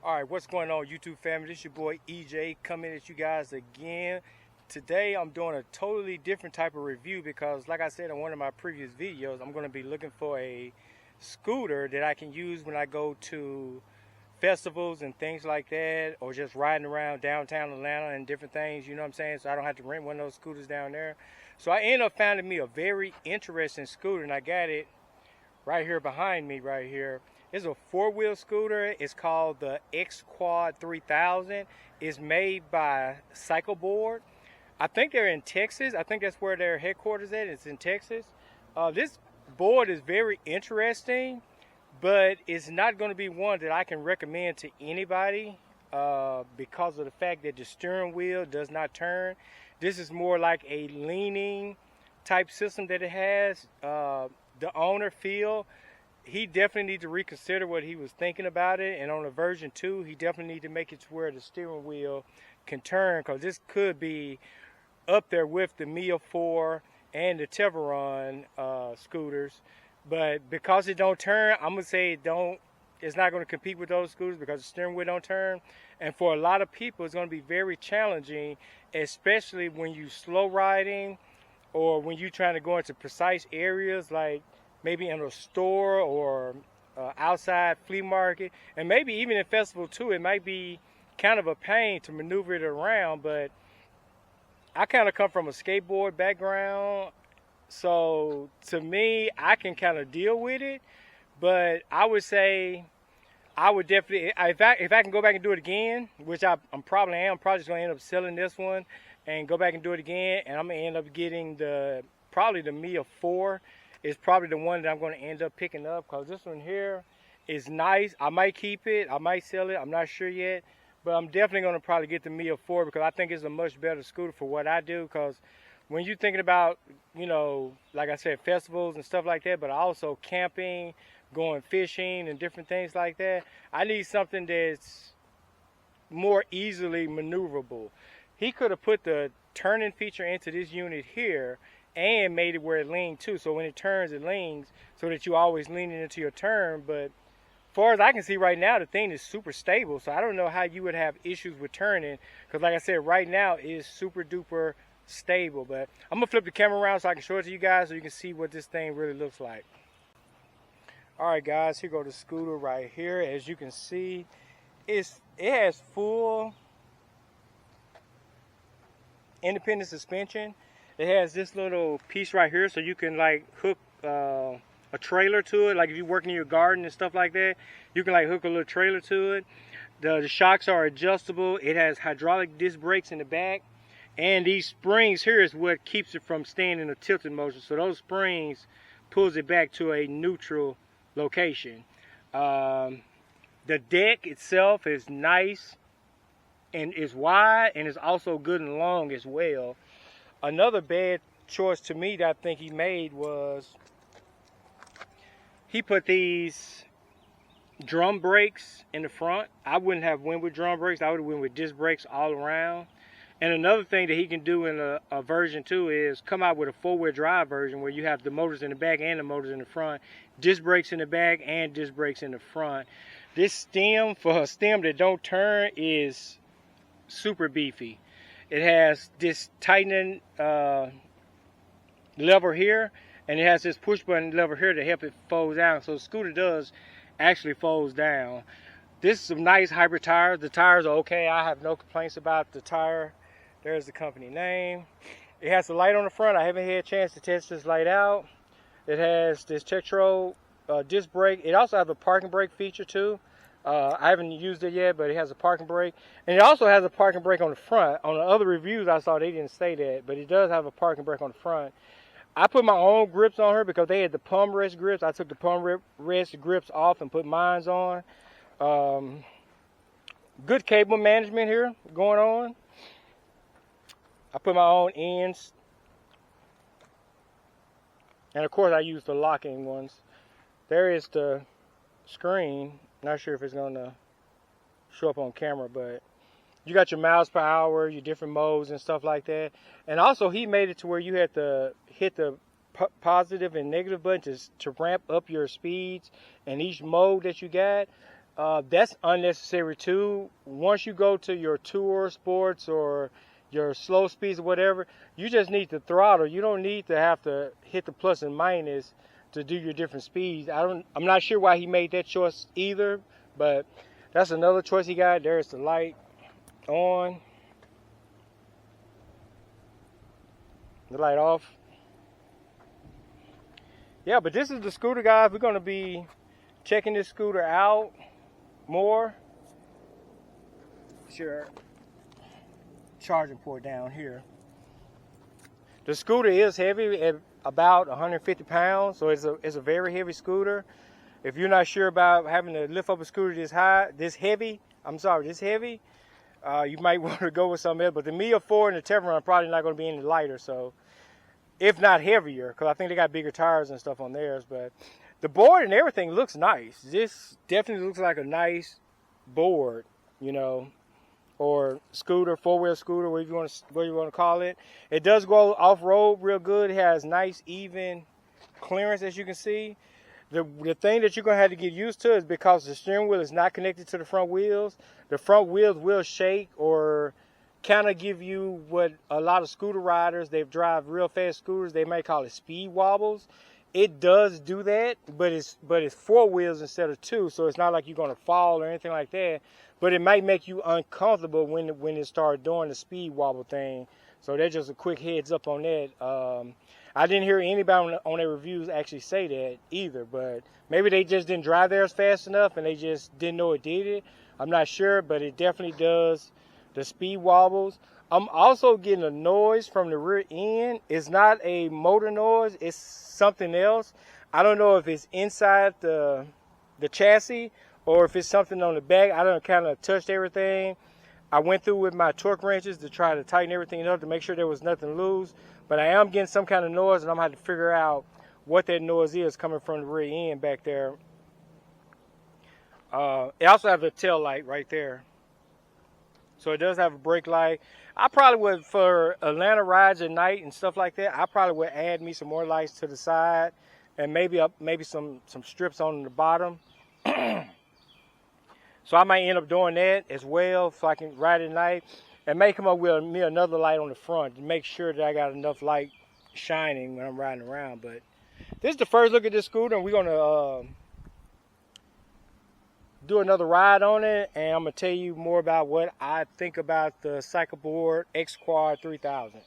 All right, what's going on, YouTube family? This is your boy EJ coming at you guys again. Today I'm doing a totally different type of review because, like I said in one of my previous videos, I'm going to be looking for a scooter that I can use when I go to festivals and things like that, or just riding around downtown Atlanta and different things, you know what I'm saying? So I don't have to rent one of those scooters down there. So I ended up finding me a very interesting scooter, and I got it right here behind me right here. It's a four-wheel scooter. It's called the quad3000. It's made by Cycleboard. I think they're in Texas. I think that's where their headquarters at. It's in Texas. This board is very interesting, but it's not going to be one that I can recommend to anybody because of the fact that the steering wheel does not turn. This is more like a leaning type system that it has. The owner, Phil, he definitely needs to reconsider what he was thinking about it. And on the version 2, he definitely needs to make it to where the steering wheel can turn, because this could be up there with the Mia 4 and the Teveron scooters. But because it don't turn, I'm going to say it's not going to compete with those scooters because the steering wheel don't turn. And for a lot of people, it's going to be very challenging, especially when you slow riding or when you're trying to go into precise areas like maybe in a store or outside flea market, and maybe even in festival too. It might be kind of a pain to maneuver it around, but I kind of come from a skateboard background, so to me, I can kind of deal with it. But I would say I would definitely, if I can go back and do it again, which I'm probably just going to end up selling this one and go back and do it again, and I'm going to end up getting probably the Mia 4 is probably the one that I'm going to end up picking up, because this one here is nice. I might keep it, I might sell it, I'm not sure yet, but I'm definitely going to probably get the Mia 4 because I think it's a much better scooter for what I do. Because when you're thinking about, you know, like I said, festivals and stuff like that, but also camping, going fishing and different things like that, I need something that's more easily maneuverable. He could have put the turning feature into this unit here and made it where it leans too, so when it turns, it leans so that you always leaning into your turn. But as far as I can see right now, the thing is super stable, so I don't know how you would have issues with turning, because like I said, right now it is super duper stable. But I'm gonna flip the camera around so I can show it to you guys so you can see what this thing really looks like. Alright guys, here go the scooter right here. As you can see, it has full independent suspension. It has this little piece right here so you can like hook a trailer to it. Like if you're working in your garden and stuff like that, you can like hook a little trailer to it. The shocks are adjustable. It has hydraulic disc brakes in the back, and these springs here is what keeps it from staying in a tilted motion. So those springs pulls it back to a neutral location. The deck itself is nice and is wide, and is also good and long as well. Another bad choice to me that I think he made was he put these drum brakes in the front. I wouldn't have went with drum brakes. I would have went with disc brakes all around. And another thing that he can do in a version 2 is come out with a four-wheel drive version where you have the motors in the back and the motors in the front, disc brakes in the back and disc brakes in the front. This stem, for a stem that don't turn, is super beefy. It has this tightening lever here, and it has this push button lever here to help it fold down. So the scooter does actually folds down. This is some nice hybrid tires. The tires are okay. I have no complaints about the tire. There's the company name. It has a light on the front. I haven't had a chance to test this light out. It has this Tektro disc brake. It also has a parking brake feature too. I haven't used it yet, but it has a parking brake. And it also has a parking brake on the front. On the other reviews I saw, they didn't say that, but it does have a parking brake on the front. I put my own grips on her because they had the palm rest grips. I took the palm rest grips off and put mine on. Good cable management here going on. I put my own ends. And of course I use the locking ones. There is the screen. Not sure if it's going to show up on camera, but you got your miles per hour, your different modes and stuff like that. And also he made it to where you had to hit the positive and negative buttons to ramp up your speeds and each mode that you got. That's unnecessary too. Once you go to your tour sports or your slow speeds or whatever, you just need the throttle. You don't need to have to hit the plus and minus to do your different speeds. I'm not sure why he made that choice either, but that's another choice he got. There's the light on, the light off. Yeah, but this is the scooter, guys. We're going to be checking this scooter out more. Sure. Charging port down here. The scooter is heavy at about 150 pounds, so it's a very heavy scooter. If you're not sure about having to lift up a scooter this heavy, you might want to go with something else. But the Mia 4 and the Teflon are probably not going to be any lighter, so if not heavier, because I think they got bigger tires and stuff on theirs. But the board and everything looks nice. This definitely looks like a nice board, you know, or scooter, four-wheel scooter, whatever you want to call it. It does go off-road real good. It has nice, even clearance, as you can see. The thing that you're going to have to get used to is because the steering wheel is not connected to the front wheels, the front wheels will shake or kind of give you what a lot of scooter riders, they drive real fast scooters, they may call it speed wobbles. It does do that, but it's 4 wheels instead of 2, so it's not like you're going to fall or anything like that. But it might make you uncomfortable when it starts doing the speed wobble thing. So that's just a quick heads up on that. I didn't hear anybody on their reviews actually say that either, but maybe they just didn't drive theirs fast enough and they just didn't know it did it. I'm not sure, but it definitely does the speed wobbles. I'm also getting a noise from the rear end. It's not a motor noise, it's something else. I don't know if it's inside the chassis or if it's something on the back. I don't kind of touched everything. I went through with my torque wrenches to try to tighten everything up to make sure there was nothing loose. But I am getting some kind of noise, and I'm going to have to figure out what that noise is coming from the rear end back there. It also has a tail light right there. So it does have a brake light. I probably would, for Atlanta rides at night and stuff like that, I probably would add me some more lights to the side and maybe some strips on the bottom. So I might end up doing that as well so I can ride at night. And may come up with me another light on the front to make sure that I got enough light shining when I'm riding around. But this is the first look at this scooter, and we're going to do another ride on it, and I'm going to tell you more about what I think about the Cycleboard X Quad 3000.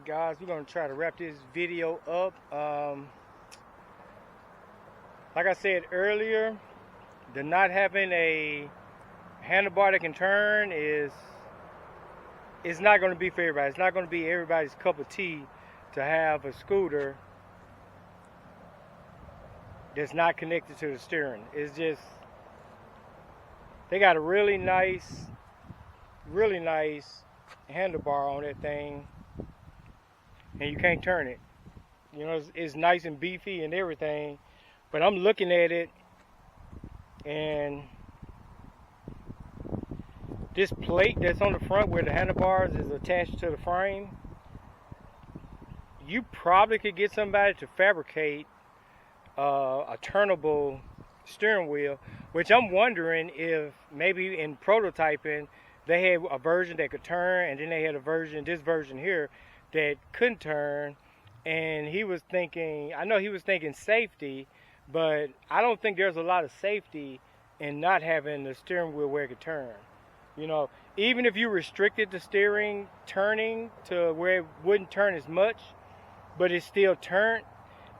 Guys, we're going to try to wrap this video up. Like I said earlier, the not having a handlebar that can turn is not going to be for everybody. It's not going to be everybody's cup of tea to have a scooter that's not connected to the steering. It's just, they got a really nice handlebar on that thing, and you can't turn it. You know, it's nice and beefy and everything, but I'm looking at it, and this plate that's on the front where the handlebars is attached to the frame, you probably could get somebody to fabricate a turnable steering wheel, which I'm wondering if maybe in prototyping they had a version that could turn, and then they had a version, this version here, that couldn't turn. And he was thinking, I know he was thinking safety, But I don't think there's a lot of safety in not having the steering wheel where it could turn. You know, even if you restricted the steering turning to where it wouldn't turn as much, but it still turned,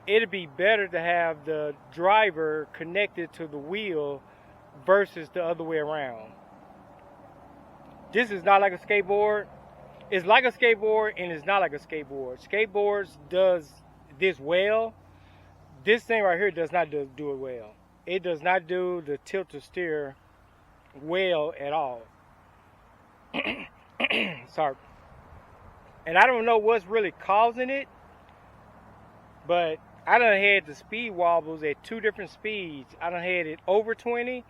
it'd be better to have the driver connected to the wheel versus the other way around. This is not like a skateboard. It's like a skateboard and it's not like a skateboard. Skateboards does this well. This thing right here does not do it well. It does not do the tilt to steer well at all. Sorry. And I don't know what's really causing it, but I done had the speed wobbles at 2 different speeds. I done had it over 20,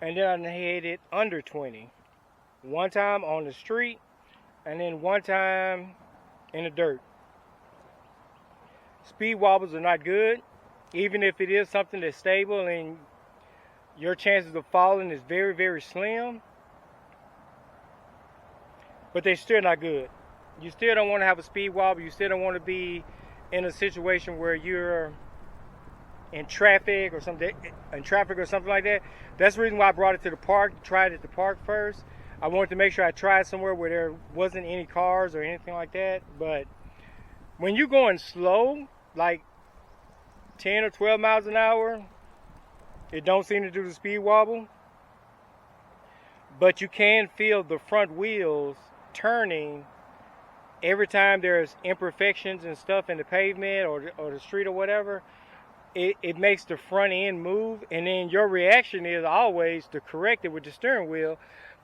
and then I done had it under 20. One time on the street, and then one time in the dirt. Speed wobbles are not good, even if it is something that's stable and your chances of falling is very, very slim. But they're still not good. You still don't want to have a speed wobble. You still don't want to be in a situation where you're in traffic or something like that. That's the reason why I brought it to the park. Tried it at the park first. I wanted to make sure I tried somewhere where there wasn't any cars or anything like that. But when you're going slow, like 10 or 12 miles an hour, it don't seem to do the speed wobble. But you can feel the front wheels turning every time there's imperfections and stuff in the pavement or the street or whatever. It makes the front end move, and then your reaction is always to correct it with the steering wheel,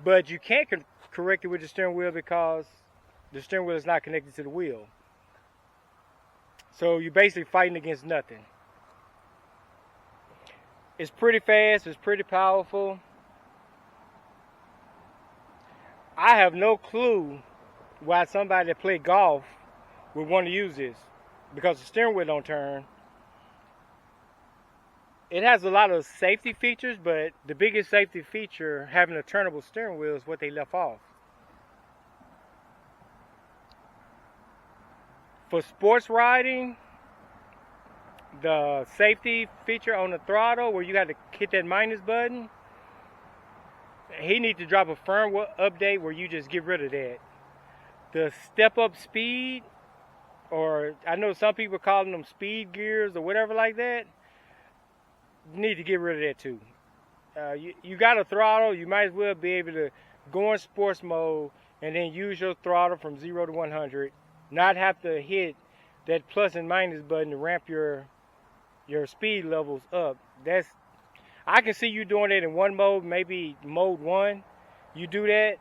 but you can't correct it with the steering wheel because the steering wheel is not connected to the wheel. So you're basically fighting against nothing. It's pretty fast, it's pretty powerful. I have no clue why somebody that play golf would want to use this, because the steering wheel don't turn. It has a lot of safety features, but the biggest safety feature, having a turnable steering wheel, is what they left off. For sports riding, the safety feature on the throttle where you got to hit that minus button, he needs to drop a firmware update where you just get rid of that. The step up speed, or I know some people calling them speed gears or whatever like that, you need to get rid of that too. You got a throttle, you might as well be able to go in sports mode and then use your throttle from 0 to 100, not have to hit that plus and minus button to ramp your speed levels up. I can see you doing it in one mode, maybe mode 1. You do that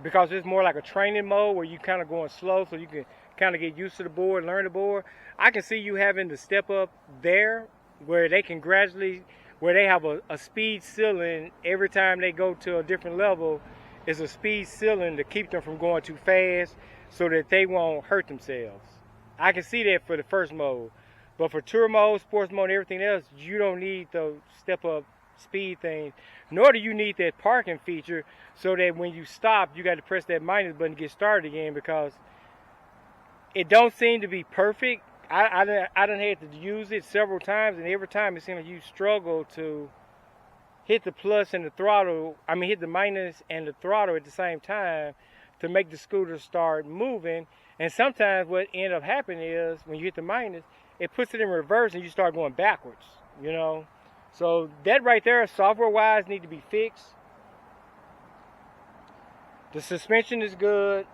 because it's more like a training mode where you kind of going slow so you can kind of get used to the board, learn the board. I can see you having the step up there where they can gradually, where they have a speed ceiling every time they go to a different level, is a speed ceiling to keep them from going too fast so that they won't hurt themselves. I can see that for the first mode. But for tour mode, sports mode, and everything else, you don't need the step up speed thing, nor do you need that parking feature so that when you stop, you got to press that minus button to get started again, because it don't seem to be perfect. I done had to use it several times, and every time it seems like you struggle to hit the plus and the throttle, hit the minus and the throttle at the same time to make the scooter start moving. And sometimes what end up happening is when you hit the minus, it puts it in reverse and you start going backwards, you know. So that right there, software-wise, need to be fixed. The suspension is good.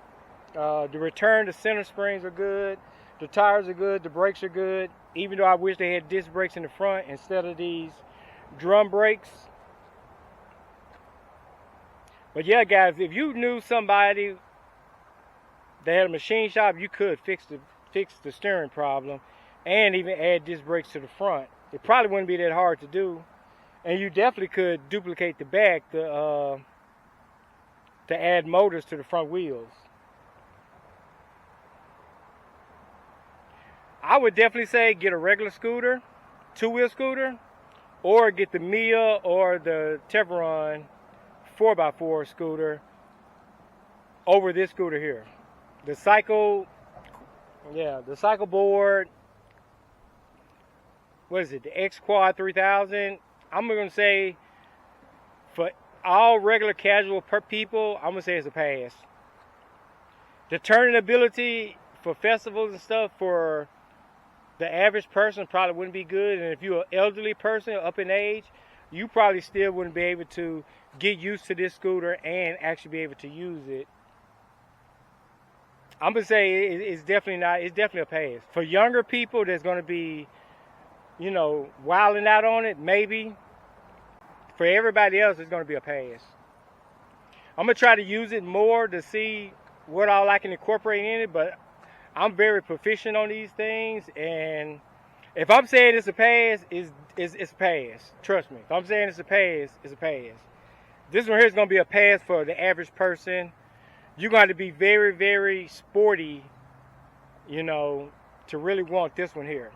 The return to center springs are good. The tires are good. The brakes are good. Even though I wish they had disc brakes in the front instead of these drum brakes. But yeah, guys, if you knew somebody that had a machine shop, you could fix the steering problem and even add disc brakes to the front. It probably wouldn't be that hard to do, and you definitely could duplicate the back to add motors to the front wheels. I would definitely say get a regular scooter, 2-wheel scooter, or get the Mia or the Teflon 4x4 scooter over this scooter here. The Cycleboard. what is it, the X quad3000. I'm going to say for all regular casual people, I'm going to say it's a pass. The turning ability for festivals and stuff for the average person probably wouldn't be good. And if you're an elderly person up in age, you probably still wouldn't be able to get used to this scooter and actually be able to use it. I'm going to say it's definitely a pass. For younger people that's going to be, you know, wilding out on it, maybe. For everybody else, it's going to be a pass. I'm going to try to use it more to see what all I can incorporate in it, but I'm very proficient on these things, and if I'm saying it's a pass, it's a pass. Trust me. If I'm saying it's a pass, it's a pass. This one here is going to be a pass for the average person. You're going to be very, very sporty, you know, to really want this one here.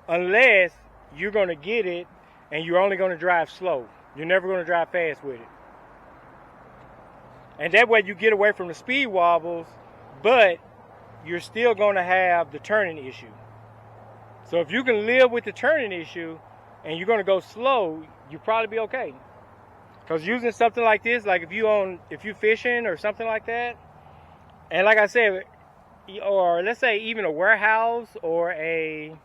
Unless you're going to get it and you're only going to drive slow. You're never going to drive fast with it. And that way you get away from the speed wobbles, but you're still going to have the turning issue. So if you can live with the turning issue and you're going to go slow, you'll probably be okay. Because using something like this, like if you're fishing or something like that, and like I said, or let's say even a warehouse or a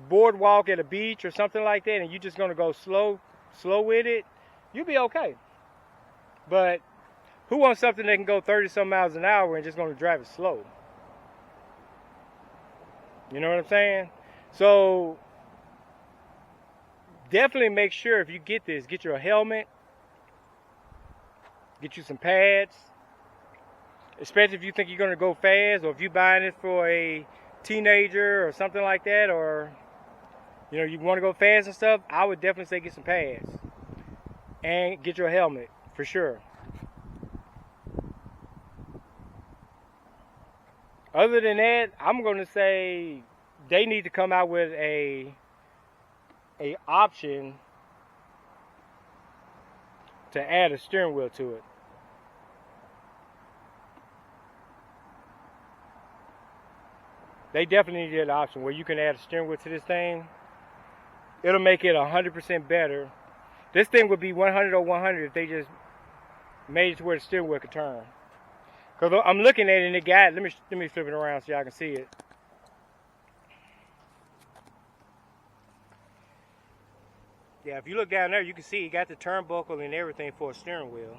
boardwalk at a beach or something like that, and you're just going to go slow with it, you'll be okay. But who wants something that can go 30-some miles an hour and just going to drive it slow? You know what I'm saying? So definitely make sure if you get this, get your helmet, get you some pads, especially if you think you're going to go fast, or if you're buying it for a teenager or something like that, or you know, you want to go fast and stuff, I would definitely say get some pads and get your helmet for sure. Other than that, I'm going to say they need to come out with a option to add a steering wheel to it. They definitely need an option where you can add a steering wheel to this thing. It'll make it 100% better. This thing would be 100 or 100 if they just made it to where the steering wheel could turn. Because I'm looking at it and it got, let me flip it around so y'all can see it. Yeah, if you look down there, you can see it got the turnbuckle and everything for a steering wheel.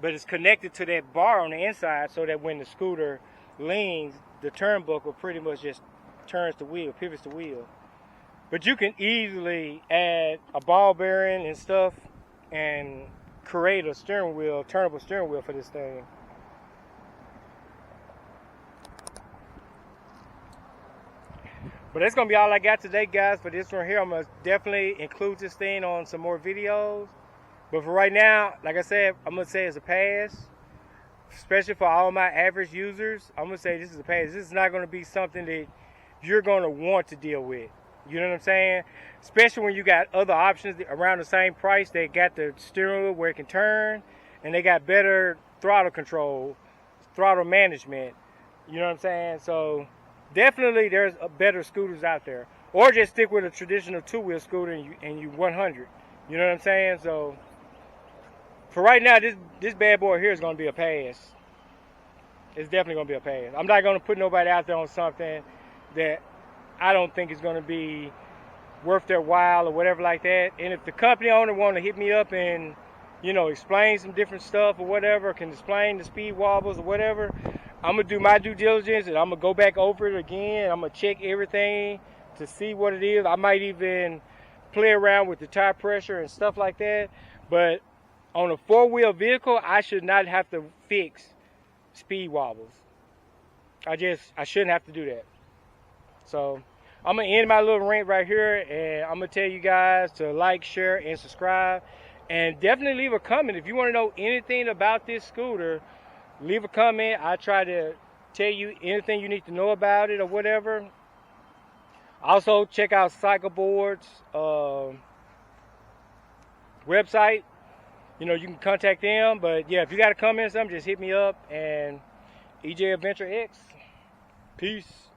But it's connected to that bar on the inside so that when the scooter leans, the turnbuckle pretty much just turns the wheel, pivots the wheel. But you can easily add a ball bearing and stuff and create a steering wheel, turnable steering wheel for this thing. But that's going to be all I got today, guys, for this one here. I'm going to definitely include this thing on some more videos. But for right now, like I said, I'm going to say it's a pass. Especially for all my average users, I'm going to say this is a pass. This is not going to be something that you're going to want to deal with. You know what I'm saying? Especially when you got other options around the same price. They got the steering wheel where it can turn, and they got better throttle control, throttle management. You know what I'm saying? So definitely there's better scooters out there. Or just stick with a traditional two-wheel scooter and you 100. You know what I'm saying? So for right now, this bad boy here is going to be a pass. It's definitely going to be a pass. I'm not going to put nobody out there on something that I don't think it's going to be worth their while or whatever like that. And if the company owner want to hit me up and, you know, explain some different stuff or whatever, can explain the speed wobbles or whatever, I'm going to do my due diligence and I'm going to go back over it again. I'm going to check everything to see what it is. I might even play around with the tire pressure and stuff like that. But on a four-wheel vehicle, I should not have to fix speed wobbles. I shouldn't have to do that. So I'm going to end my little rant right here, and I'm going to tell you guys to like, share, and subscribe. And definitely leave a comment. If you want to know anything about this scooter, leave a comment. I try to tell you anything you need to know about it or whatever. Also, check out Cycleboard's website. You know, you can contact them. But, yeah, if you got a comment or something, just hit me up. And EJ Adventure X. Peace.